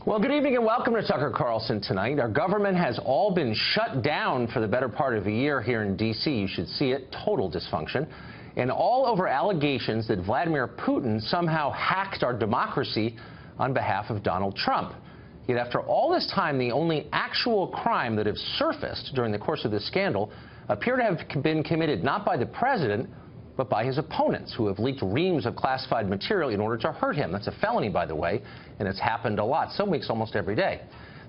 Well, good evening and welcome to Tucker Carlson tonight. Our government has all been shut down for the better part of a year here in D.C. You should see it. Total dysfunction. And all over allegations that Vladimir Putin somehow hacked our democracy on behalf of Donald Trump. Yet after all this time, the only actual crime that has surfaced during the course of this scandal appear to have been committed not by the president, but by his opponents, who have leaked reams of classified material in order to hurt him. That's a felony, by the way, and it's happened a lot, some weeks almost every day.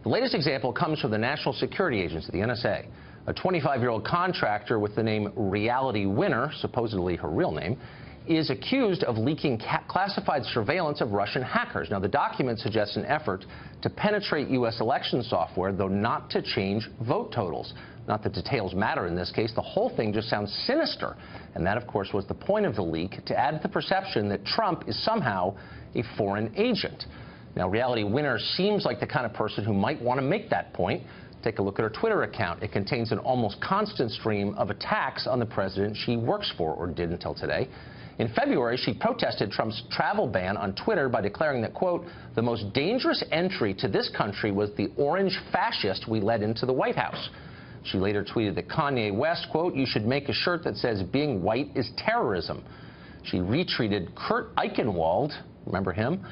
The latest example comes from the National Security Agency, the NSA. A 25-year-old contractor with the name Reality Winner, supposedly her real name, is accused of leaking classified surveillance of Russian hackers. Now, the document suggests an effort to penetrate U.S. election software, though not to change vote totals. Not that details matter in this case. The whole thing just sounds sinister. And that, of course, was the point of the leak, to add to the perception that Trump is somehow a foreign agent. Now, Reality Winner seems like the kind of person who might want to make that point. Take a look at her Twitter account. It contains an almost constant stream of attacks on the president she works for, or did until today. In February, she protested Trump's travel ban on Twitter by declaring that, quote, the most dangerous entry to this country was the orange fascist we let into the White House. She later tweeted that Kanye West, quote, you should make a shirt that says being white is terrorism. She retweeted Kurt Eichenwald, remember him?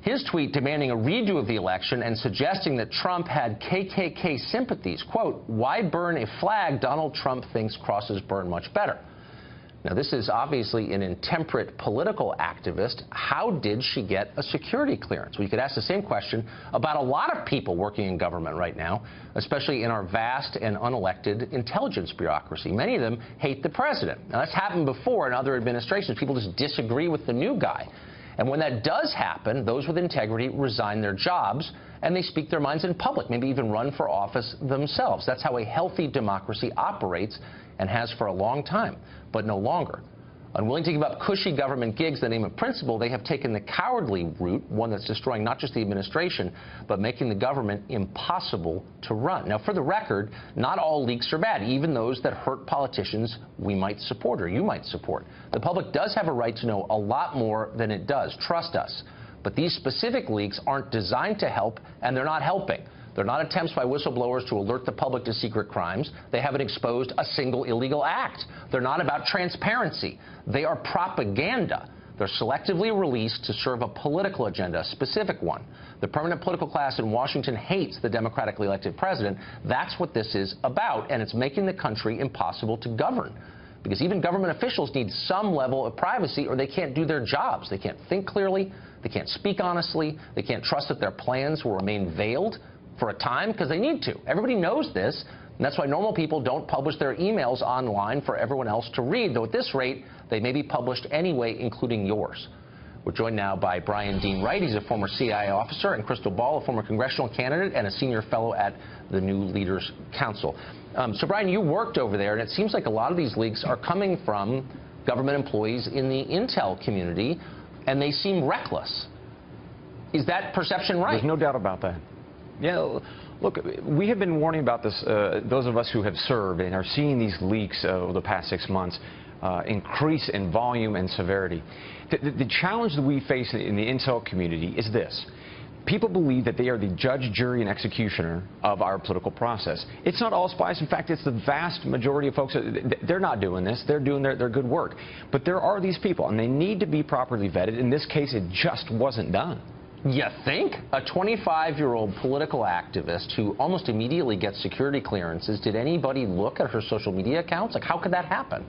His tweet demanding a redo of the election and suggesting that Trump had KKK sympathies. Quote, why burn a flag Donald Trump thinks crosses burn much better? Now, this is obviously an intemperate political activist. How did she get a security clearance? Well, you could ask the same question about a lot of people working in government right now, especially in our vast and unelected intelligence bureaucracy. Many of them hate the president. Now, that's happened before in other administrations. People just disagree with the new guy. And when that does happen, those with integrity resign their jobs and they speak their minds in public, maybe even run for office themselves. That's how a healthy democracy operates and has for a long time, but no longer. Unwilling to give up cushy government gigs in the name of principle, they have taken the cowardly route, one that's destroying not just the administration, but making the government impossible to run. Now, for the record, not all leaks are bad, even those that hurt politicians we might support or you might support. The public does have a right to know a lot more than it does. Trust us. But these specific leaks aren't designed to help, and they're not helping. They're not attempts by whistleblowers to alert the public to secret crimes. They haven't exposed a single illegal act. They're not about transparency. They are propaganda. They're selectively released to serve a political agenda, a specific one. The permanent political class in Washington hates the democratically elected president. That's what this is about, and it's making the country impossible to govern. Because even government officials need some level of privacy or they can't do their jobs. They can't think clearly. They can't speak honestly. They can't trust that their plans will remain veiled for a time, because they need to. Everybody knows this, and that's why normal people don't publish their emails online for everyone else to read, though at this rate, they may be published anyway, including yours. We're joined now by Brian Dean Wright. He's a former CIA officer, and Krystal, a former congressional candidate and a senior fellow at the New Leaders Council. So, Brian, you worked over there, and it seems like a lot of these leaks are coming from government employees in the intel community, and they seem reckless. Is that perception right? There's no doubt about that. Yeah, look, we have been warning about this, those of us who have served and are seeing these leaks over the past 6 months increase in volume and severity. The challenge that we face in the intel community is this. People believe that they are the judge, jury, and executioner of our political process. It's not all spies. In fact, it's the vast majority of folks. They're not doing this. They're doing their good work. But there are these people, and they need to be properly vetted. In this case, it just wasn't done. You think? A 25-year-old political activist who almost immediately gets security clearances, did anybody look at her social media accounts? Like, how could that happen?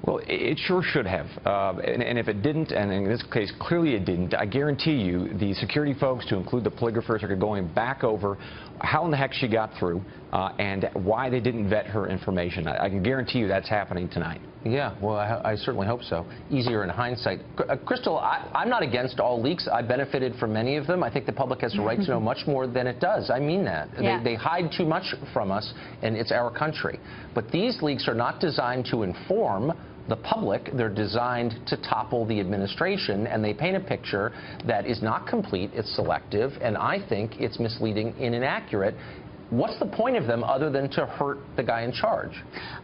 Well, it sure should have. And if it didn't, and in this case, clearly it didn't, I guarantee you the security folks, to include the polygraphers, are going back over how in the heck she got through and why they didn't vet her information. I can guarantee you that's happening tonight. Yeah, well, I certainly hope so. Easier in hindsight. Krystal, I'm not against all leaks. I benefited from many of them. I think the public has a right to know much more than it does. I mean that. Yeah. They hide too much from us, and it's our country. But these leaks are not designed to inform the public. They're designed to topple the administration, and they paint a picture that is not complete. It's selective, and I think it's misleading and inaccurate. what's the point of them other than to hurt the guy in charge?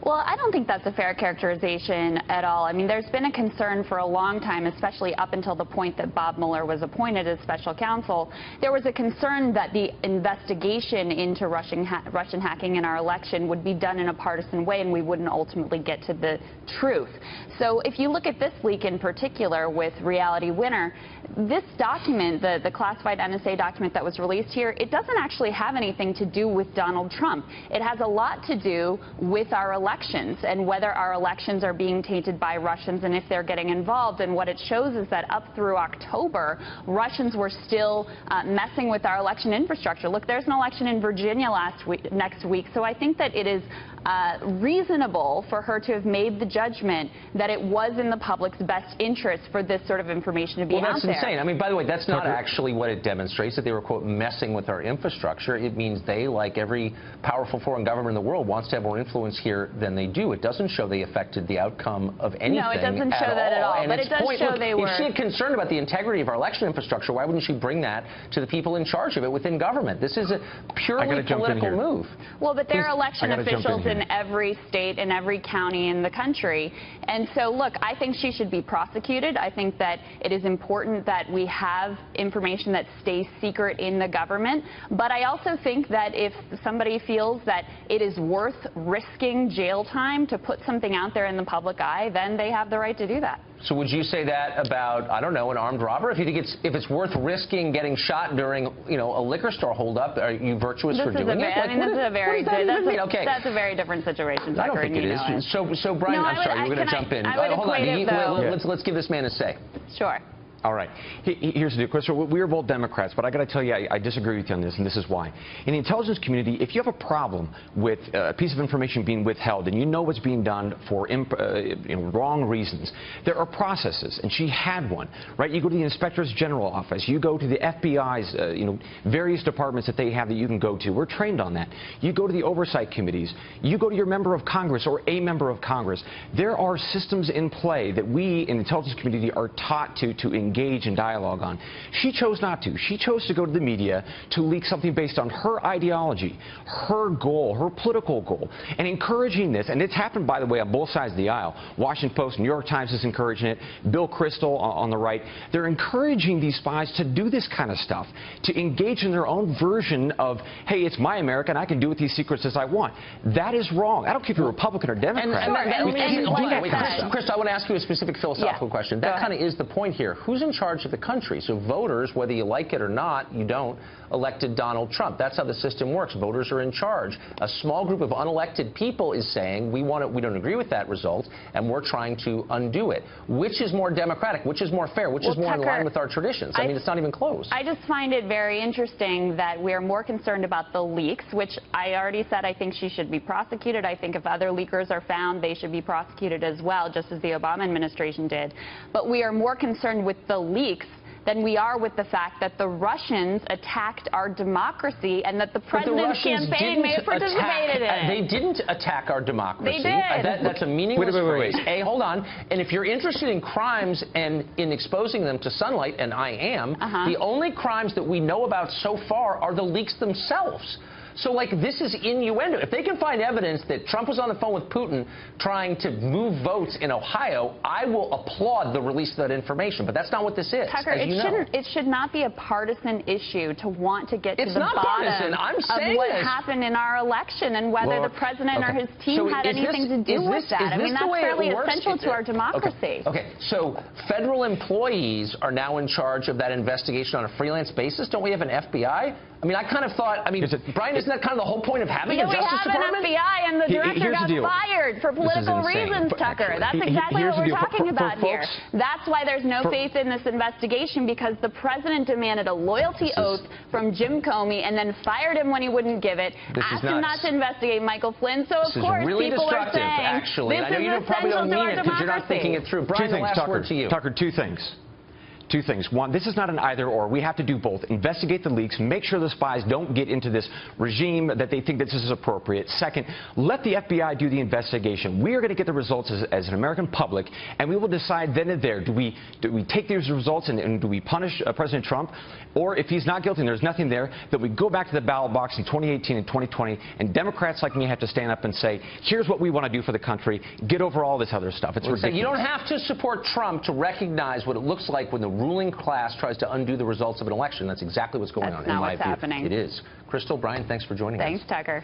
Well, I don't think that's a fair characterization at all. I mean, there's been a concern for a long time, especially up until the point that Bob Mueller was appointed as special counsel. There was a concern that the investigation into Russian hacking in our election would be done in a partisan way and we wouldn't ultimately get to the truth. So if you look at this leak in particular with Reality Winner, this document, the classified NSA document that was released here, it doesn't actually have anything to do with Donald Trump. It has a lot to do with our elections and whether our elections are being tainted by Russians and if they're getting involved. And what it shows is that up through October, Russians were still messing with our election infrastructure. Look, there's an election in Virginia next week, so I think that it is reasonable for her to have made the judgment that it was in the public's best interest for this sort of information to be out there. Well, that's insane. I mean, by the way, that's not actually what it demonstrates, that they were, quote, messing with our infrastructure. It means they, like every powerful foreign government in the world, wants to have more influence here than they do. It doesn't show they affected the outcome of anything. No, it doesn't show that at all. And but it does show they were. If she had concern about the integrity of our election infrastructure, why wouldn't she bring that to the people in charge of it within government? This is a purely political move. Well, but there are election officials in every state and every county in the country. And so, look, I think she should be prosecuted. I think that it is important that we have information that stays secret in the government. But I also think that if somebody feels that it is worth risking jail time to put something out there in the public eye, then they have the right to do that. So would you say that about, I don't know, an armed robber? If you think if it's worth risking getting shot during, you know, a liquor store holdup, are you virtuous for doing it? I mean, this is a very that's a very different situation, Tucker. I don't think it is. So Brian, I'm sorry, you're going to jump in. Hold on. Let's give this man a say. Sure. All right. Here's the deal, Krystal. We are both Democrats, but I got to tell you, I disagree with you on this, and this is why. In the intelligence community, if you have a problem with a piece of information being withheld and you know it's being done for wrong reasons, there are processes, and she had one, right? You go to the Inspector's General office, you go to the FBI's, various departments that they have that you can go to. We're trained on that. You go to the oversight committees. You go to your member of Congress or a member of Congress. There are systems in play that we in the intelligence community are taught to engage in dialogue on. She chose not to. She chose to go to the media to leak something based on her ideology, her goal, her political goal, and encouraging this. And it's happened, by the way, on both sides of the aisle. Washington Post, New York Times is encouraging it. Bill Krystal on the right. They're encouraging these spies to do this kind of stuff, to engage in their own version of, hey, it's my America and I can do with these secrets as I want. That is wrong. I don't care if you're Republican or Democrat. Krystal, I want to ask you a specific philosophical question. That kind of is the point here. Who's in charge of the country? So voters, whether you like it or not, you don't, elected Donald Trump. That's how the system works. Voters are in charge. A small group of unelected people is saying we don't agree with that result, and we're trying to undo it. Which is more democratic? Which is more fair? Which is more in line with our traditions? I mean, it's not even close. I just find it very interesting that we're more concerned about the leaks, which I already said I think she should be prosecuted. I think if other leakers are found, they should be prosecuted as well, just as the Obama administration did. But we are more concerned with the leaks than we are with the fact that the Russians attacked our democracy and that the president's campaign may have participated in it. They didn't attack our democracy. They did. That's a meaningless phrase. Hey, hold on. And if you're interested in crimes and in exposing them to sunlight, and I am, the only crimes that we know about so far are the leaks themselves. So, like, this is innuendo. If they can find evidence that Trump was on the phone with Putin trying to move votes in Ohio, I will applaud the release of that information. But that's not what this is. Tucker, it should not be a partisan issue to want to get to the bottom of what happened in our election and whether the president or his team had anything to do with that. I mean, that's fairly essential to our democracy. Okay, so federal employees are now in charge of that investigation on a freelance basis. Don't we have an FBI? I mean, I kind of thought, Brian, isn't that kind of the whole point of having a Justice Department? We have an FBI, and the director got fired for political reasons, Tucker. That's exactly what we're talking about here. That's why there's no faith in this investigation, because the president demanded a loyalty oath from Jim Comey and then fired him when he wouldn't give it, asked him not to investigate Michael Flynn. So, of course, people are saying, actually. I know you probably don't mean it because you're not thinking it through. Brian, the last word to you. Tucker, two things. two things. One, this is not an either or. We have to do both. Investigate the leaks, make sure the spies don't get into this regime that they think that this is appropriate. Second, let the FBI do the investigation. We are going to get the results as an American public, and we will decide then and there, do we take these results and do we punish President Trump? Or if he's not guilty and there's nothing there, then we go back to the ballot box in 2018 and 2020, and Democrats like me have to stand up and say, here's what we want to do for the country. Get over all this other stuff. It's ridiculous. You don't have to support Trump to recognize what it looks like when the ruling class tries to undo the results of an election. That's exactly what's going on in my view. That's not what's happening. It is. Krystal, Brian, thanks for joining us. Thanks, Tucker.